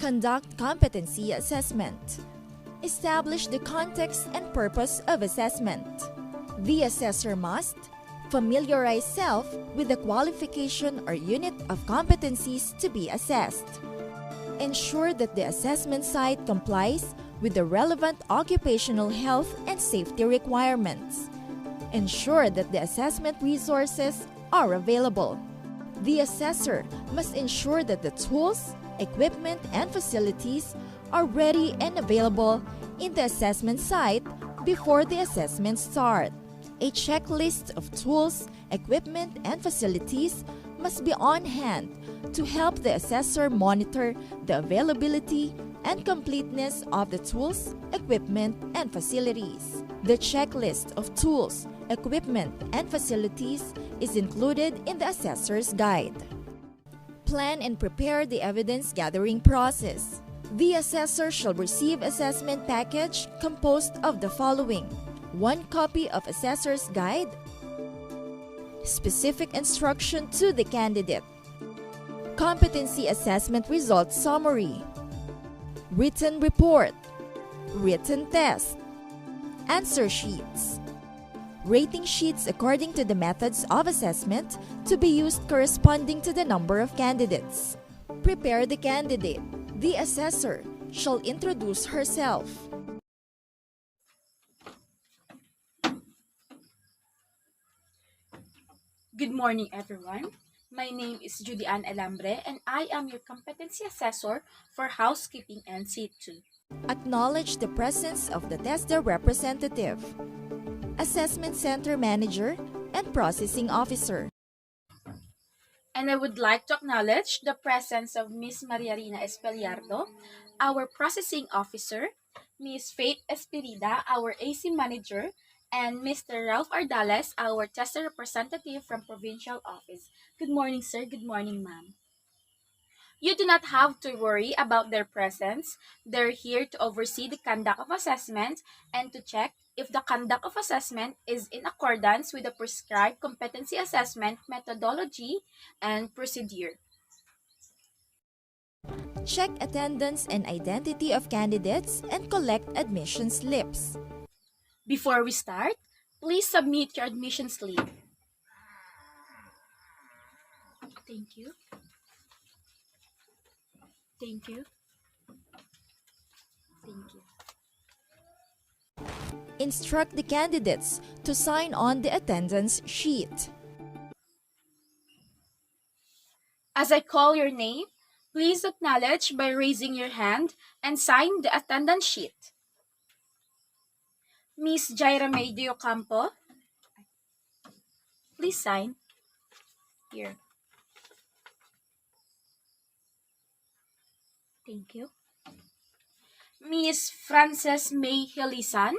Conduct competency assessment. Establish the context and purpose of assessment. The assessor must familiarize self with the qualification or unit of competencies to be assessed. Ensure that the assessment site complies with the relevant occupational health and safety requirements. Ensure that the assessment resources are available. The assessor must ensure that the tools, equipment, and facilities are ready and available in the assessment site before the assessment starts. A checklist of tools, equipment, and facilities must be on hand to help the assessor monitor the availability and completeness of the tools, equipment, and facilities. The checklist of tools, equipment, and facilities is included in the assessor's guide. Plan and prepare the evidence gathering process. The assessor shall receive assessment package composed of the following: 1 copy of assessor's guide, specific instruction to the candidate, competency assessment results summary, written report, written test, answer sheets, rating sheets according to the methods of assessment to be used corresponding to the number of candidates. Prepare the candidate. The assessor shall introduce herself. Good morning, everyone. My name is Judy Ann Alambre, and I am your competency assessor for Housekeeping NC II. Acknowledge the presence of the TESDA representative, assessment center manager, and processing officer. And I would like to acknowledge the presence of Ms. Maria Rina Espeliardo, our processing officer, Ms. Faith Espirida, our AC manager, and Mr. Ralph Ardales, our tester representative from provincial office. Good morning, sir. Good morning, ma'am. You do not have to worry about their presence. They're here to oversee the conduct of assessment and to check if the conduct of assessment is in accordance with the prescribed competency assessment methodology and procedure. Check attendance and identity of candidates and collect admission slips. Before we start, please submit your admission slip. Thank you. Thank you. Thank you. Instruct the candidates to sign on the attendance sheet. As I call your name, please acknowledge by raising your hand and sign the attendance sheet. Miss Jaira May de Ocampo, please sign. Here. Thank you. Miss Frances May Hilisan,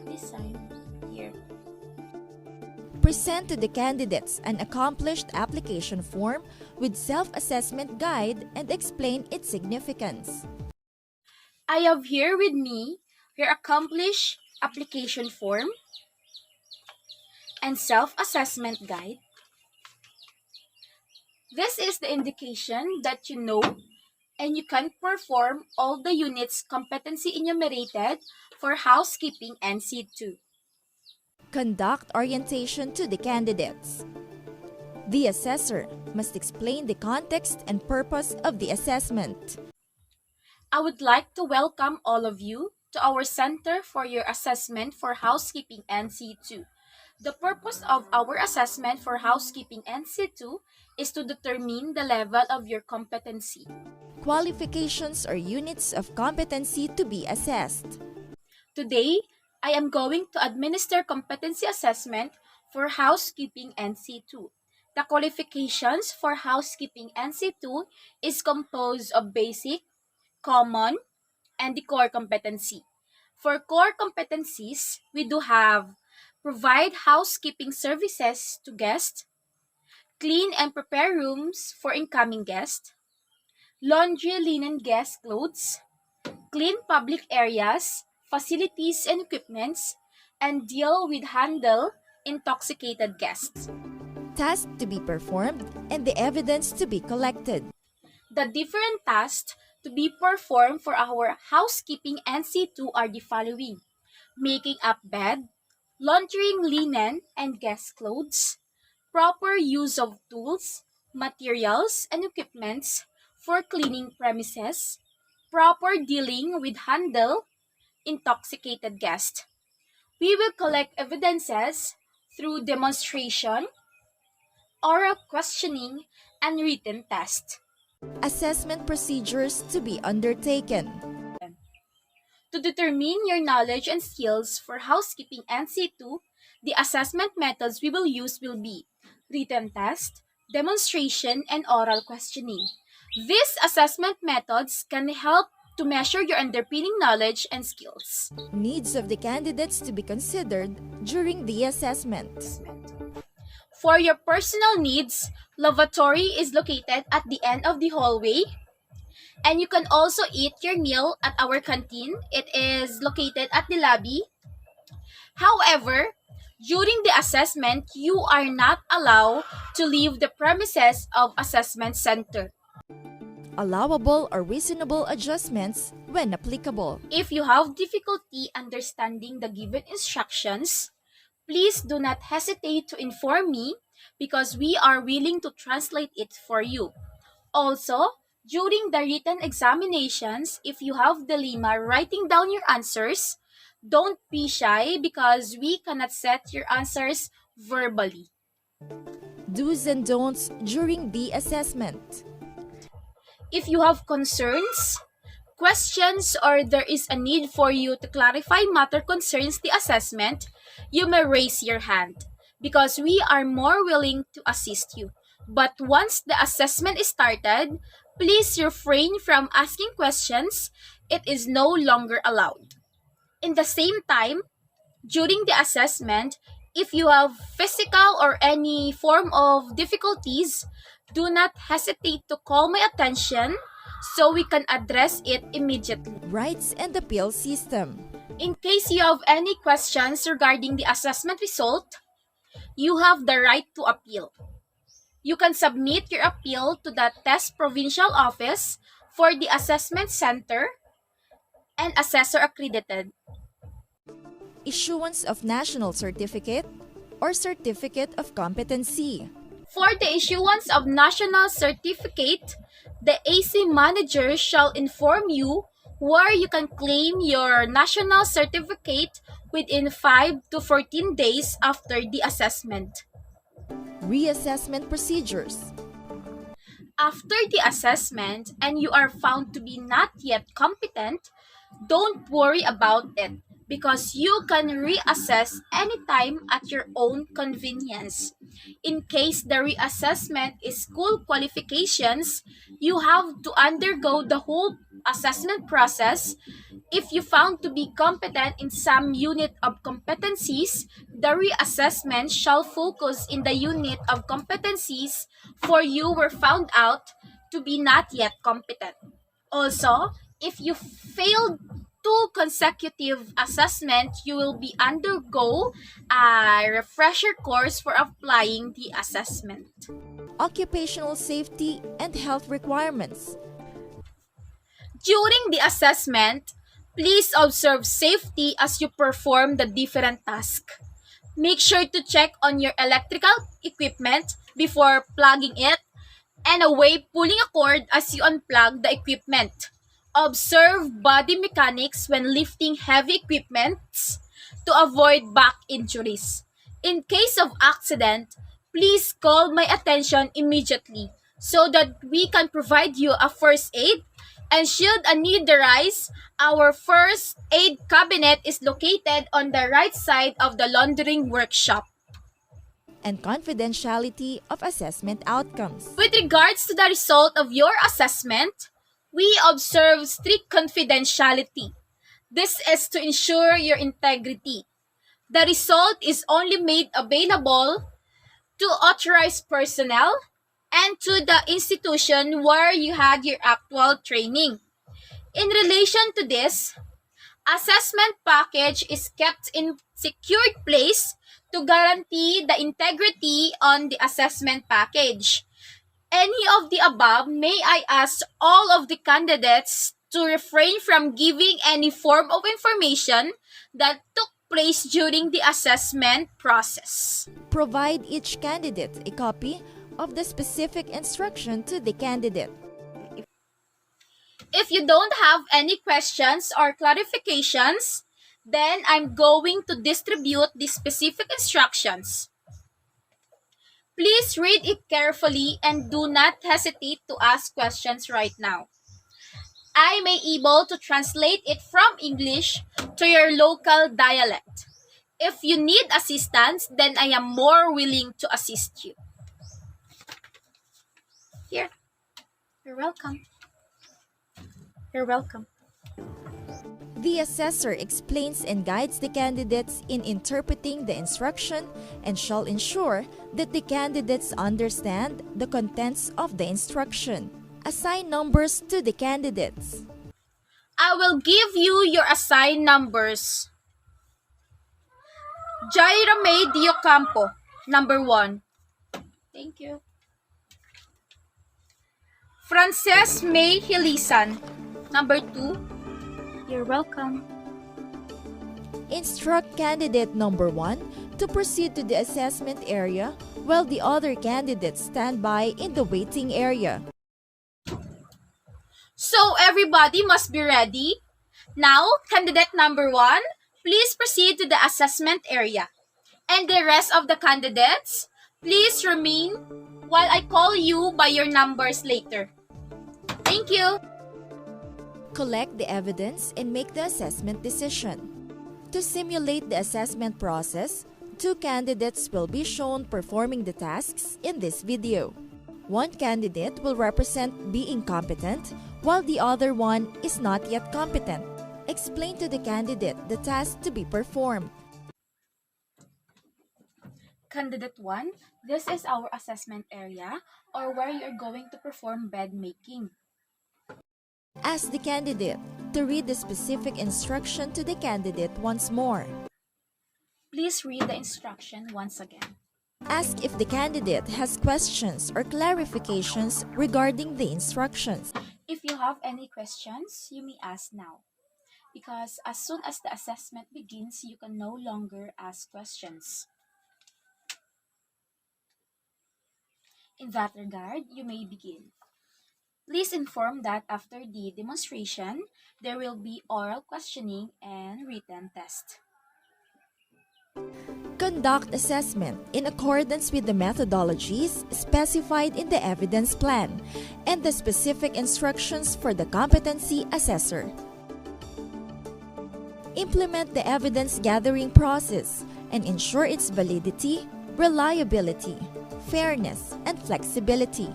please sign. Here. Present to the candidates an accomplished application form with self-assessment guide and explain its significance. I have here with me your accomplished application form and self-assessment guide. This is the indication that you know and you can perform all the units competency enumerated for Housekeeping NC II. Conduct orientation to the candidates. The assessor must explain the context and purpose of the assessment. I would like to welcome all of you to our Center for your assessment for Housekeeping NC II. The purpose of our assessment for Housekeeping NC II is to determine the level of your competency. Qualifications or units of competency to be assessed. Today, I am going to administer competency assessment for Housekeeping NC II. The qualifications for Housekeeping NC II is composed of basic, common, and the core competency. For core competencies, we do have provide housekeeping services to guests, clean and prepare rooms for incoming guests, laundry linen guest clothes, clean public areas, facilities and equipments, and deal with handle intoxicated guests. tasks to be performed, and the evidence to be collected. The different tasks to be performed for our housekeeping NC2 are the following: making up bed, laundering linen and guest clothes, proper use of tools, materials, and equipments for cleaning premises, proper dealing with handle intoxicated guests. We will collect evidences through demonstration, oral questioning, and written test. Assessment procedures to be undertaken. To determine your knowledge and skills for housekeeping NC2, the assessment methods we will use will be written test, demonstration, and oral questioning. These assessment methods can help to measure your underpinning knowledge and skills. Needs of the candidates to be considered during the assessment. For your personal needs, lavatory is located at the end of the hallway, and you can also eat your meal at our canteen. It is located at the lobby. However, during the assessment, you are not allowed to leave the premises of assessment center. Allowable or reasonable adjustments when applicable. If you have difficulty understanding the given instructions, please do not hesitate to inform me because we are willing to translate it for you. Also, during the written examinations, if you have dilemma writing down your answers, don't be shy because we cannot set your answers verbally. Do's and don'ts during the assessment. If you have concerns, questions, or there is a need for you to clarify matter concerns the assessment, you may raise your hand because we are more willing to assist you. But once the assessment is started, please refrain from asking questions. It is no longer allowed. In the same time, during the assessment, if you have physical or any form of difficulties, do not hesitate to call my attention so we can address it immediately. Rights and appeal system. In case you have any questions regarding the assessment result, you have the right to appeal. You can submit your appeal to the Test Provincial Office for the Assessment Center and Assessor Accredited. Issuance of national certificate or certificate of competency. For the issuance of national certificate, the AC manager shall inform you where you can claim your national certificate within 5 to 14 days after the assessment. Reassessment procedures. After the assessment and you are found to be not yet competent, don't worry about it because you can reassess anytime at your own convenience. In case the reassessment is school qualifications, you have to undergo the whole assessment process. If you found to be competent in some unit of competencies, the reassessment shall focus in the unit of competencies for you were found out to be not yet competent. Also, if you failed two consecutive assessments, you will be undergo a refresher course for applying the assessment. Occupational safety and health requirements. During the assessment, please observe safety as you perform the different tasks. Make sure to check on your electrical equipment before plugging it and avoid pulling a cord as you unplug the equipment. Observe body mechanics when lifting heavy equipments to avoid back injuries. In case of accident, please call my attention immediately so that we can provide you a first aid. And should a need arise, our first aid cabinet is located on the right side of the laundering workshop. And confidentiality of assessment outcomes. With regards to the result of your assessment, we observe strict confidentiality. This is to ensure your integrity. The result is only made available to authorized personnel and to the institution where you had your actual training. In relation to this, assessment package is kept in secured place to guarantee the integrity on the assessment package. Any of the above, may I ask all of the candidates to refrain from giving any form of information that took place during the assessment process. Provide each candidate a copy of the specific instruction to the candidate. If you don't have any questions or clarifications, then I'm going to distribute the specific instructions. Please read it carefully and do not hesitate to ask questions right now. I may able to translate it from English to your local dialect. If you need assistance, then I am more willing to assist you. Here. You're welcome. You're welcome. The assessor explains and guides the candidates in interpreting the instruction and shall ensure that the candidates understand the contents of the instruction. Assign numbers to the candidates. I will give you your assigned numbers. Jaira May Diocampo, number 1. Thank you. Frances May Hilisan, number 2. You're welcome. Instruct candidate number 1 to proceed to the assessment area while the other candidates stand by in the waiting area. So everybody must be ready. Now, candidate number 1, please proceed to the assessment area. And the rest of the candidates, please remain while I call you by your numbers later. Thank you. Collect the evidence and make the assessment decision. To simulate the assessment process, 2 candidates will be shown performing the tasks in this video. One candidate will represent being competent, while the other one is not yet competent. Explain to the candidate the task to be performed. Candidate 1, this is our assessment area or where you are going to perform bed making. Ask the candidate to read the specific instruction to the candidate once more. Please read the instruction once again. Ask if the candidate has questions or clarifications regarding the instructions. If you have any questions, you may ask now. Because as soon as the assessment begins, you can no longer ask questions. In that regard, you may begin. Please inform that after the demonstration, there will be oral questioning and written test. Conduct assessment in accordance with the methodologies specified in the evidence plan and the specific instructions for the competency assessor. Implement the evidence gathering process and ensure its validity, reliability, fairness, and flexibility.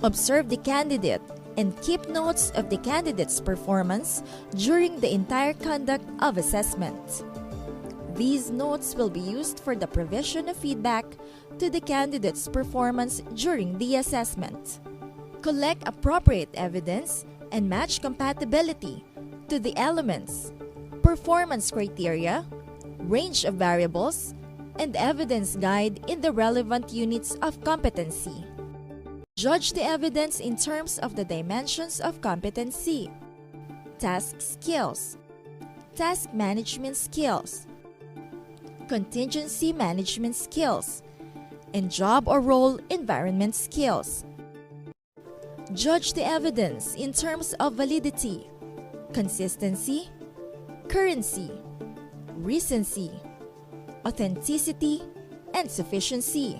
Observe the candidate and keep notes of the candidate's performance during the entire conduct of assessment. These notes will be used for the provision of feedback to the candidate's performance during the assessment. Collect appropriate evidence and match compatibility to the elements, performance criteria, range of variables, and evidence guide in the relevant units of competency. Judge the evidence in terms of the dimensions of competency: task skills, task management skills, contingency management skills, and job or role environment skills. Judge the evidence in terms of validity, consistency, currency, recency, authenticity, and sufficiency.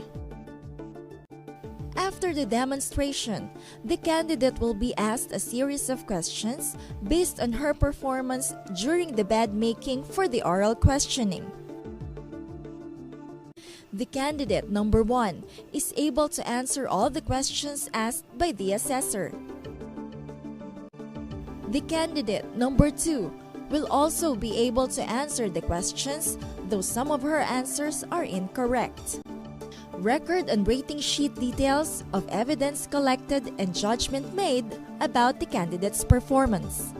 After the demonstration, the candidate will be asked a series of questions based on her performance during the bed making for the oral questioning. The candidate number 1 is able to answer all the questions asked by the assessor. The candidate number 2 will also be able to answer the questions, though some of her answers are incorrect. Record and rating sheet details of evidence collected and judgment made about the candidate's performance.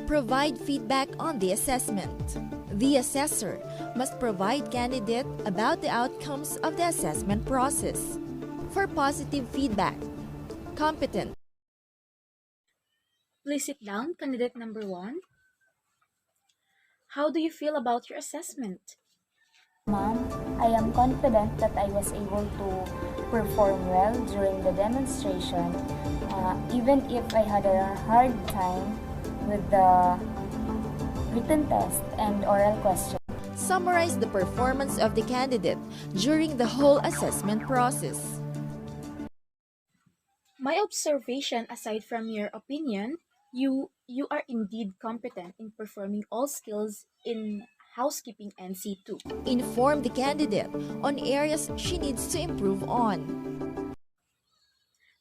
Provide feedback on the assessment. The assessor must provide candidate about the outcomes of the assessment process. For positive feedback, competent. Please sit down, candidate number 1. How do you feel about your assessment? Ma'am, I am confident that I was able to perform well during the demonstration, even if I had a hard time with the written test and oral questions. Summarize the performance of the candidate during the whole assessment process. My observation, aside from your opinion, you are indeed competent in performing all skills in Housekeeping NC II. Inform the candidate on areas she needs to improve on.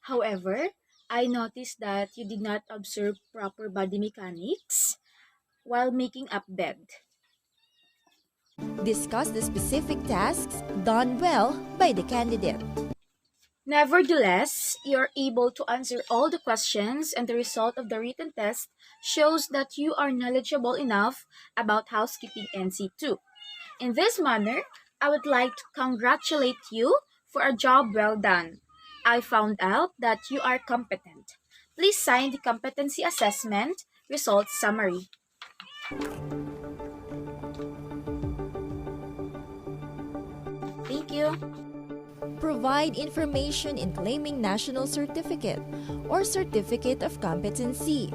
However, I noticed that you did not observe proper body mechanics while making up bed. Discuss the specific tasks done well by the candidate. Nevertheless, you are able to answer all the questions, and the result of the written test shows that you are knowledgeable enough about Housekeeping NC II. In this manner, I would like to congratulate you for a job well done. I found out that you are competent. Please sign the competency assessment results summary. Thank you. Provide information in claiming national certificate or certificate of competency.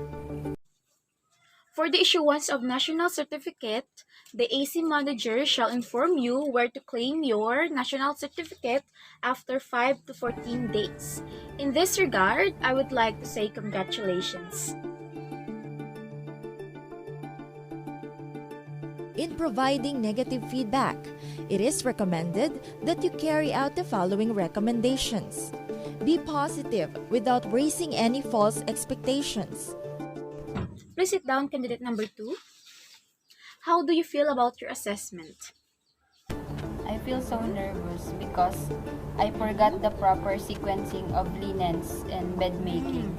For the issuance of national certificate, the AC manager shall inform you where to claim your national certificate after 5 to 14 days. In this regard, I would like to say congratulations. In providing negative feedback, it is recommended that you carry out the following recommendations. Be positive without raising any false expectations. Please sit down, candidate number 2. How do you feel about your assessment? I feel so nervous because I forgot the proper sequencing of linens and bed making.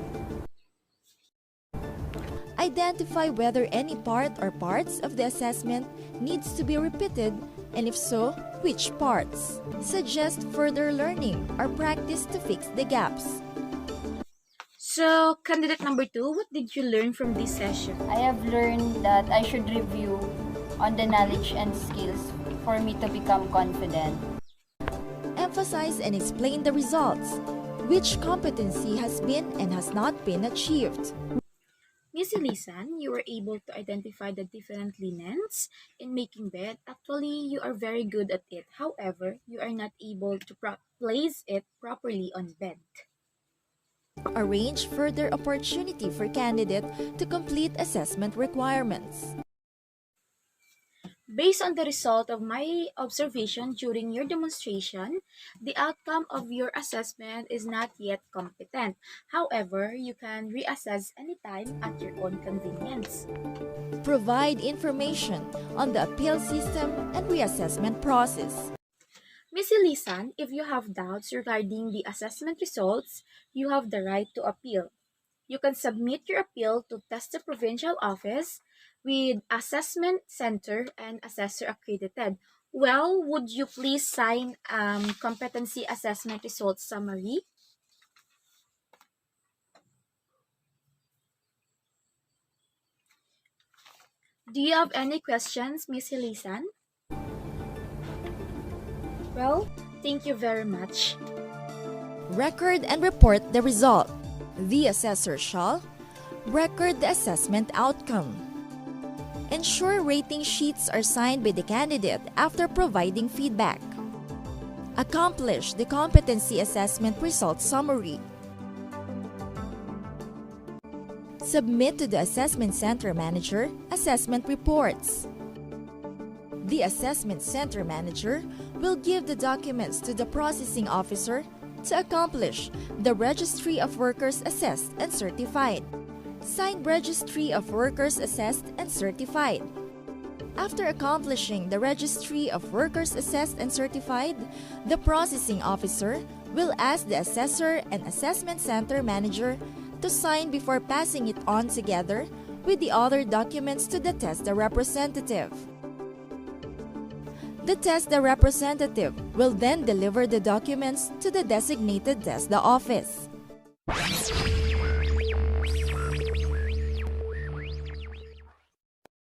Identify whether any part or parts of the assessment needs to be repeated, and if so, which parts. Suggest further learning or practice to fix the gaps. So, candidate number 2, what did you learn from this session? I have learned that I should review on the knowledge and skills for me to become confident. Emphasize and explain the results. Which competency has been and has not been achieved. Miss Elisan, you were able to identify the different linens in making bed. Actually, you are very good at it. However, you are not able to place it properly on bed. Arrange further opportunity for candidate to complete assessment requirements. Based on the result of my observation during your demonstration, the outcome of your assessment is not yet competent. However, you can reassess anytime at your own convenience. Provide information on the appeal system and reassessment process. Ms. Elisan, if you have doubts regarding the assessment results, you have the right to appeal. You can submit your appeal to Testa Provincial Office with Assessment Center and Assessor Accredited. Well, would you please sign Competency Assessment Results Summary? Do you have any questions, Ms. Elisan? Well, thank you very much. Record and report the result. The assessor shall record the assessment outcome. Ensure rating sheets are signed by the candidate after providing feedback. Accomplish the competency assessment results summary. Submit to the Assessment Center Manager assessment reports. The Assessment Center Manager will give the documents to the processing officer to accomplish the Registry of Workers Assessed and Certified. Signed Registry of Workers Assessed and Certified. After accomplishing the Registry of Workers Assessed and Certified, the processing officer will ask the assessor and assessment center manager to sign before passing it on together with the other documents to the TESDA representative. The TESDA representative will then deliver the documents to the designated TESDA office.